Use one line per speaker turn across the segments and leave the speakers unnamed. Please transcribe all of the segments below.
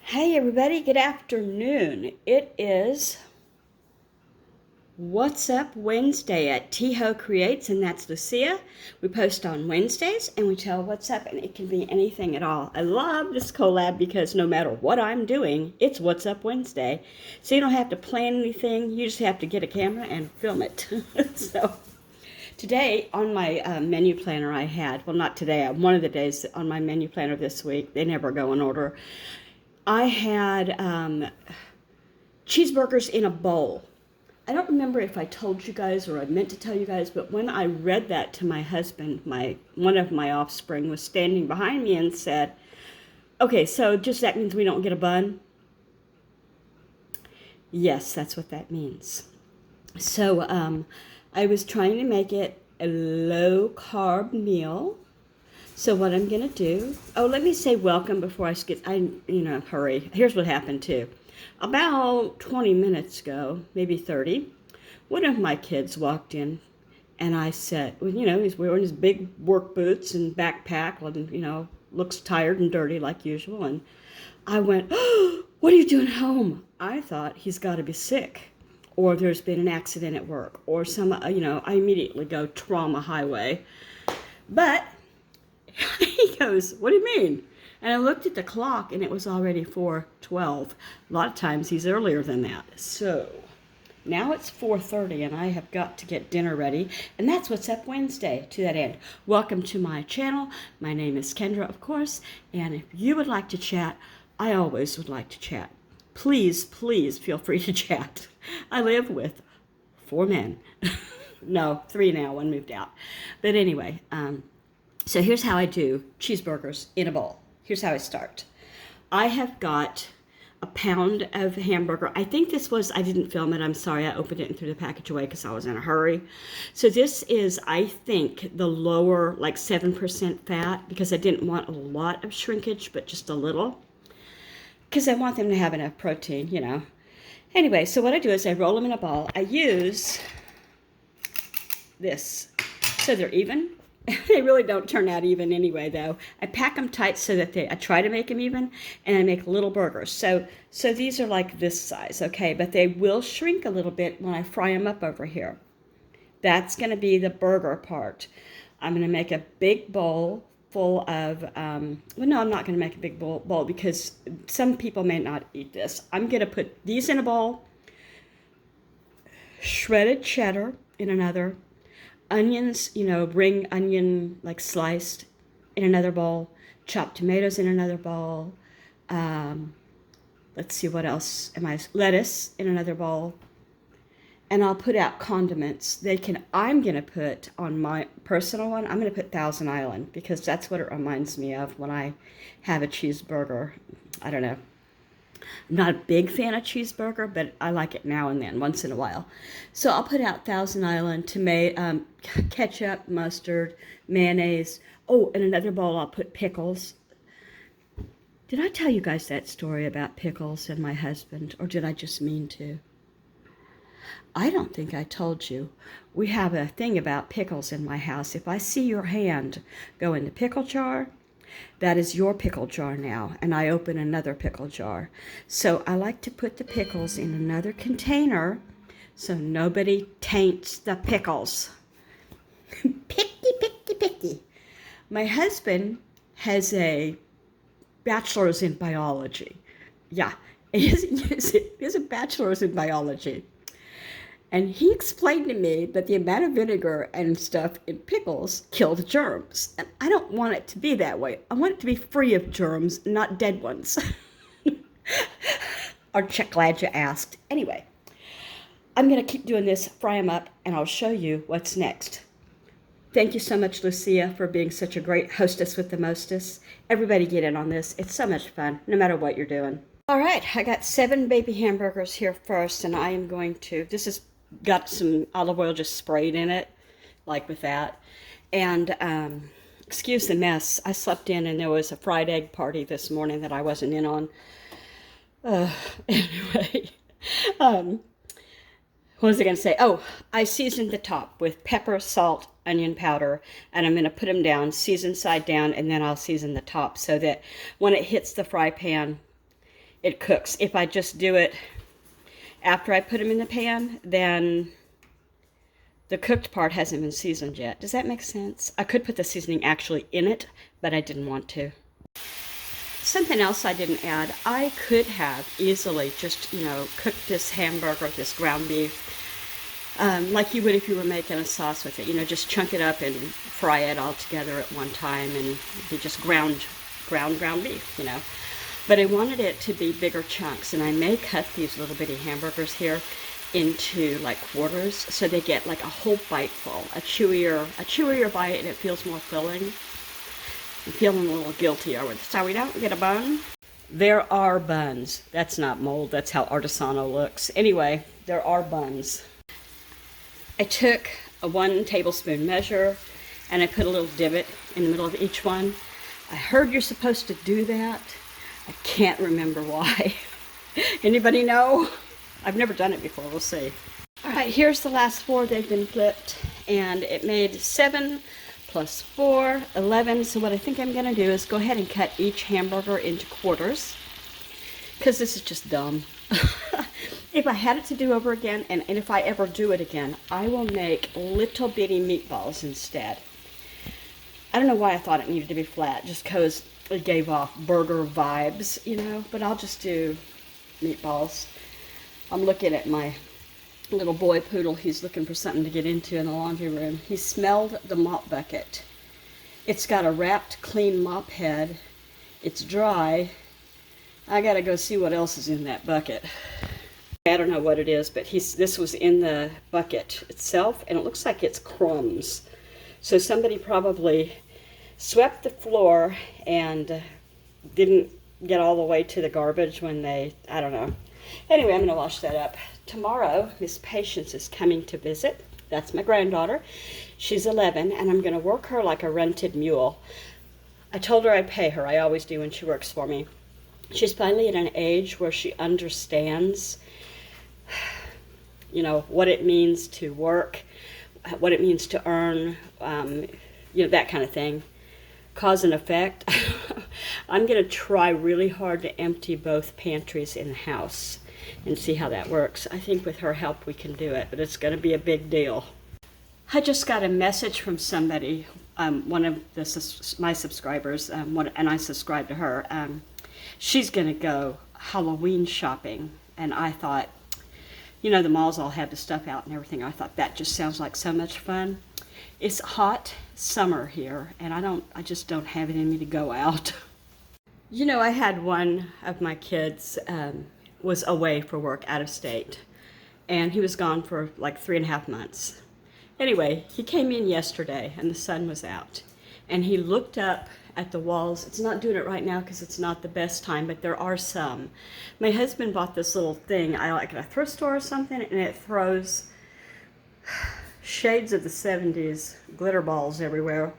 Hey everybody, good afternoon. It is What's Up Wednesday at T-Ho Creates, and that's Lucia. We post on Wednesdays and we tell what's up, and it can be anything at all. I love this collab because no matter what I'm doing, it's What's Up Wednesday. So you don't have to plan anything, you just have to get a camera and film it. So today on my menu planner I had, well not today, one of the days on my menu planner this week, they never go in order. I had cheeseburgers in a bowl. I don't remember if I told you guys or I meant to tell you guys, but when I read that to my husband, one of my offspring was standing behind me and said, okay, so just that means we don't get a bun? Yes, that's what that means. So I was trying to make it a low carb meal. So what I'm going to do, let me say welcome before I skip, hurry. Here's what happened too. About 20 minutes ago, maybe 30, one of my kids walked in and I said, he's wearing his big work boots and backpack and, looks tired and dirty like usual. And I went, oh, what are you doing home? I thought he's got to be sick or there's been an accident at work or I immediately go trauma highway. But he goes, what do you mean? And I looked at the clock and it was already 4:12. A lot of times he's earlier than that. So now it's 4:30 and I have got to get dinner ready. And that's What's Up Wednesday to that end. Welcome to my channel. My name is Kendra, of course. And if you would like to chat, I always would like to chat. Please, please feel free to chat. I live with 4 men. No, 3 now, 1 moved out. But anyway, so here's how I do cheeseburgers in a bowl. Here's how I start. I have got a pound of hamburger. I think this was, I didn't film it. I'm sorry. I opened it and threw the package away because I was in a hurry. So this is, I think, the lower, like 7% fat because I didn't want a lot of shrinkage, but just a little. Because I want them to have enough protein, Anyway, so what I do is I roll them in a ball. I use this so they're even. They really don't turn out even anyway, though. I pack them tight so that I try to make them even, and I make little burgers. So these are like this size, okay? But they will shrink a little bit when I fry them up over here. That's going to be the burger part. I'm going to make a big bowl full of, no, I'm not going to make a big bowl because some people may not eat this. I'm going to put these in a bowl, shredded cheddar in another, onions, ring onion like sliced in another bowl, chopped tomatoes in another bowl. Let's see, what else lettuce in another bowl. And I'll put out condiments. I'm going to put on my personal one, I'm going to put Thousand Island because that's what it reminds me of when I have a cheeseburger. I don't know. I'm not a big fan of cheeseburger, but I like it now and then, once in a while. So I'll put out Thousand Island, ketchup, mustard, mayonnaise. Oh, in another bowl I'll put pickles. Did I tell you guys that story about pickles and my husband, or did I just mean to? I don't think I told you. We have a thing about pickles in my house. If I see your hand go in the pickle jar, that is your pickle jar now, and I open another pickle jar. So I like to put the pickles in another container so nobody taints the pickles. Picky. My husband has a bachelor's in biology. Yeah, he has a bachelor's in biology. And he explained to me that the amount of vinegar and stuff in pickles killed germs. And I don't want it to be that way. I want it to be free of germs, not dead ones. Glad you asked. Anyway, I'm going to keep doing this, fry them up, and I'll show you what's next. Thank you so much, Lucia, for being such a great hostess with the mostest. Everybody get in on this. It's so much fun, no matter what you're doing. All right, I got 7 baby hamburgers here first, and I am going to, this has got some olive oil just sprayed in it, like with that. And excuse the mess. I slept in, and there was a fried egg party this morning that I wasn't in on. Anyway, what was I going to say? Oh, I seasoned the top with pepper, salt, onion powder, and I'm going to put them down, season side down, and then I'll season the top so that when it hits the fry pan, it cooks. If I just do it after I put them in the pan, then the cooked part hasn't been seasoned yet. Does that make sense? I could put the seasoning actually in it, but I didn't want to. Something else I didn't add, I could have easily just, cooked this hamburger, this ground beef, like you would if you were making a sauce with it. Just chunk it up and fry it all together at one time and be just ground beef, But I wanted it to be bigger chunks, and I may cut these little bitty hamburgers here into like quarters so they get like a whole bite full, a chewier bite, and it feels more filling. I'm feeling a little guilty over this. So we don't get a bun. There are buns. That's not mold. That's how artisanal looks. Anyway, there are buns. I took a 1 tablespoon measure and I put a little divot in the middle of each one. I heard you're supposed to do that. I can't remember why. Anybody know? I've never done it before. We'll see. All right, here's the last 4. They've been flipped, and it made 7 plus 4, 11. So what I think I'm going to do is go ahead and cut each hamburger into quarters, because this is just dumb. If I had it to do over again, and if I ever do it again, I will make little bitty meatballs instead. I don't know why I thought it needed to be flat, just because it gave off burger vibes, but I'll just do meatballs. I'm looking at my little boy poodle. He's looking for something to get into in the laundry room. He smelled the mop bucket. It's got a wrapped clean mop head. It's dry. I gotta go see what else is in that bucket. I don't know what it is, but this was in the bucket itself, and it looks like it's crumbs. So somebody probably swept the floor and didn't get all the way to the garbage when I don't know. Anyway, I'm going to wash that up. Tomorrow, Miss Patience is coming to visit. That's my granddaughter. She's 11, and I'm going to work her like a rented mule. I told her I'd pay her. I always do when she works for me. She's finally at an age where she understands, what it means to work, what it means to earn, that kind of thing. Cause and effect. I'm going to try really hard to empty both pantries in the house and see how that works. I think with her help we can do it, but it's going to be a big deal. I just got a message from somebody, one of my subscribers, and I subscribe to her. She's going to go Halloween shopping, and I thought, the malls all have the stuff out and everything. I thought that just sounds like so much fun. It's hot summer here, and I just don't have it in me to go out. I had one of my kids was away for work out of state, and he was gone for like 3.5 months. Anyway, he came in yesterday, and the sun was out, and he looked up at the walls. It's not doing it right now because it's not the best time, but there are some. My husband bought this little thing, I like at a thrift store or something, and it throws shades of the 70s glitter balls everywhere.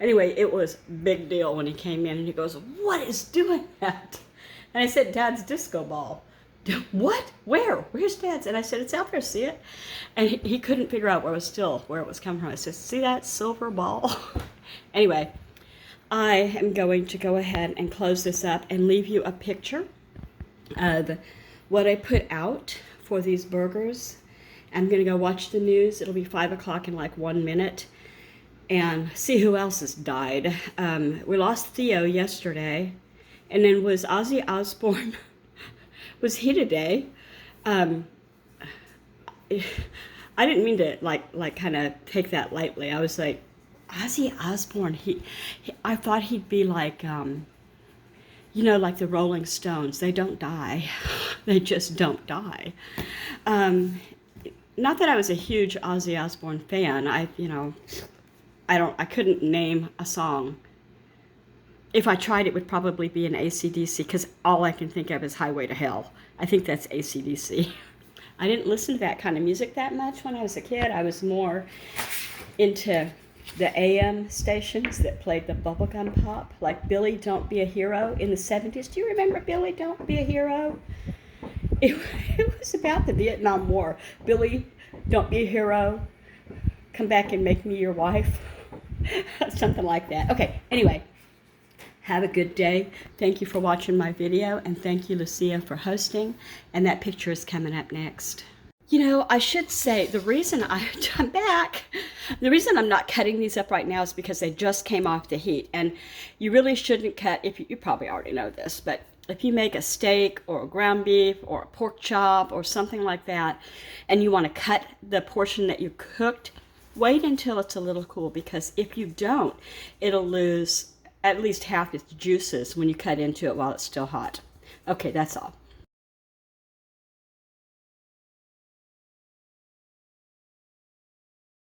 Anyway, it was a big deal when he came in, and he goes, "What is doing that?" And I said, "Dad's disco ball." "What? Where? Where's Dad's?" And I said, "It's out there, see it?" And he couldn't figure out where it was coming from. I said, "See that silver ball?" Anyway, I am going to go ahead and close this up and leave you a picture of what I put out for these burgers. I'm going to go watch the news. It'll be 5 o'clock in like 1 minute, and see who else has died. We lost Theo yesterday, and then was Ozzy Osbourne, was he today? I didn't mean to like kind of take that lightly. I was like, Ozzy Osbourne, I thought he'd be like, like the Rolling Stones. They don't die. They just don't die. Not that I was a huge Ozzy Osbourne fan. I couldn't name a song. If I tried, it would probably be an AC/DC, because all I can think of is Highway to Hell. I think that's AC/DC. I didn't listen to that kind of music that much when I was a kid. I was more into the AM stations that played the bubblegum pop, like Billy Don't Be a Hero in the 70s. Do you remember Billy Don't Be a Hero? It was about the Vietnam War. Billy, don't be a hero. Come back and make me your wife. Something like that. Okay, anyway. Have a good day. Thank you for watching my video, and thank you, Lucia, for hosting. And that picture is coming up next. You know, I should say the reason I'm back, the reason I'm not cutting these up right now is because they just came off the heat. And you really shouldn't cut, if you probably already know this, but if you make a steak or a ground beef or a pork chop or something like that, and you want to cut the portion that you cooked, wait until it's a little cool, because if you don't, it'll lose at least half its juices when you cut into it while it's still hot. Okay, that's all.